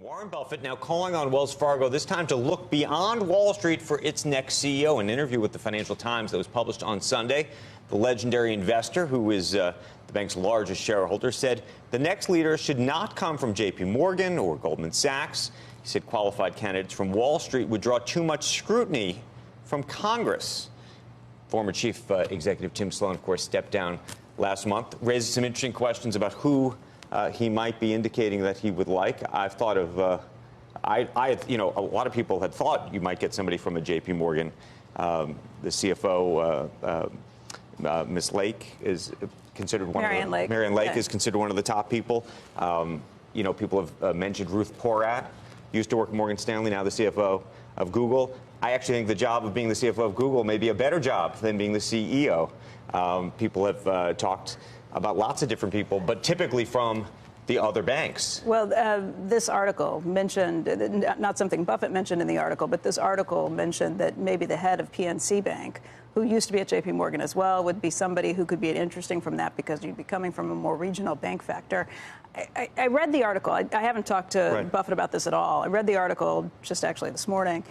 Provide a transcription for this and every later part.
Warren Buffett now calling on Wells Fargo, this time to look beyond Wall Street for its next CEO. An interview with the Financial Times that was published on Sunday, the legendary investor, who is the bank's largest shareholder, said the next leader should not come from J.P. Morgan or Goldman Sachs. He said qualified candidates from Wall Street would draw too much scrutiny from Congress. Former Chief Executive Tim Sloan, of course, stepped down last month, raises some interesting questions about who he might be indicating that he would like. I've thought of, a lot of people had thought you might get somebody from a J.P. Morgan. The CFO, Miss Lake, is considered one Marianne Lake. Marianne Lake is considered one of the top people. People have mentioned Ruth Porat, used to work at Morgan Stanley, now the CFO of Google. I actually think the job of being the CFO of Google may be a better job than being the CEO. People have talked about lots of different people, but typically from the other banks. Well, this article mentioned, not something Buffett mentioned in the article, but this article mentioned that maybe the head of PNC Bank, who used to be at J.P. Morgan as well, would be somebody who could be interesting from that because you'd be coming from a more regional bank factor. I read the article. I haven't talked to Buffett about this at all. I read the article just actually this morning.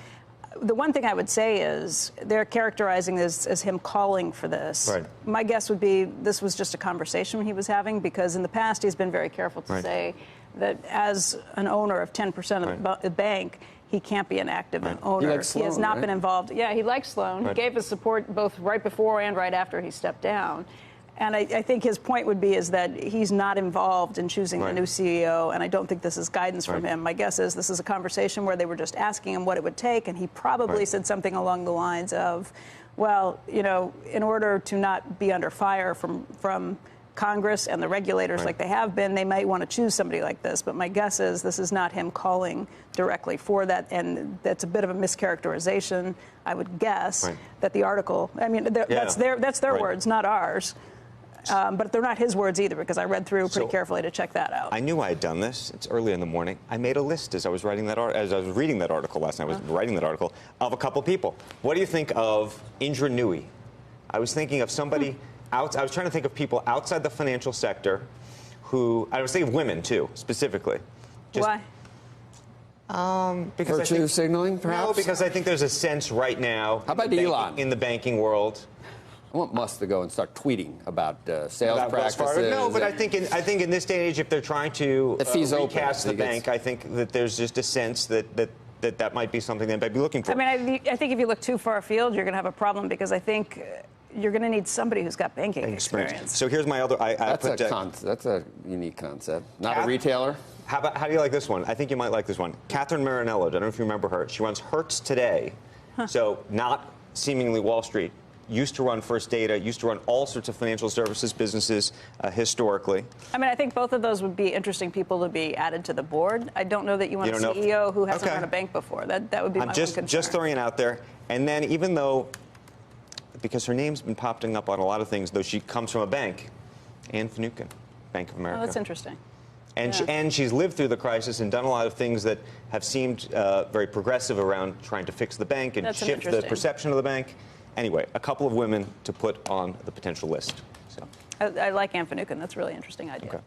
The one thing I would say is they're characterizing this as him calling for this. Right. My guess would be this was just a conversation he was having, because in the past he's been very careful to say that as an owner of 10% of the bank, he can't be an active owner. Sloan, he has not been involved. Yeah, he likes Sloan. He gave his support both right before and right after he stepped down. And I think his point would be is that he's not involved in choosing the new CEO, and I don't think this is guidance from him. My guess is this is a conversation where they were just asking him what it would take, and he probably said something along the lines of, well, in order to not be under fire from Congress and the regulators like they have been, they might want to choose somebody like this. But my guess is this is not him calling directly for that, and that's a bit of a mischaracterization, I would guess, that the article, that's their words, not ours. But they're not his words either, because I read through pretty carefully to check that out. I knew I had done this. It's early in the morning. I made a list as I was writing that as I was reading that article last night. I was writing that article of a couple people. What do you think of Indra Nooyi? I was thinking of somebody I was trying to think of people outside the financial sector who I was thinking of women too, specifically. Why? Because virtue signaling, perhaps? No, because I think there's a sense right now. How about Elon? In the banking world. I want Musk to go and start tweeting about sales practices. No, but I think in this day and age, if they're trying to recast the bank, I think that there's just a sense that might be something they might be looking for. I think if you look too far afield, you're going to have a problem, because I think you're going to need somebody who's got banking experience. So here's my other. That's a unique concept. Not a retailer. How do you like this one? I think you might like this one. Catherine Marinello. I don't know if you remember her. She runs Hertz Today. So not seemingly Wall Street. Used to run First Data, used to run all sorts of financial services businesses historically. I think both of those would be interesting people to be added to the board. I don't know that you want a CEO who hasn't run a bank before. That would be my one concern. Just throwing it out there. And then even though, because her name's been popping up on a lot of things, though she comes from a bank, Anne Finucane, Bank of America. Oh, that's interesting. And she's lived through the crisis and done a lot of things that have seemed very progressive around trying to fix the bank and shift the perception of the bank. Anyway, a couple of women to put on the potential list. So. I like Anne Finucane. That's a really interesting idea. Okay.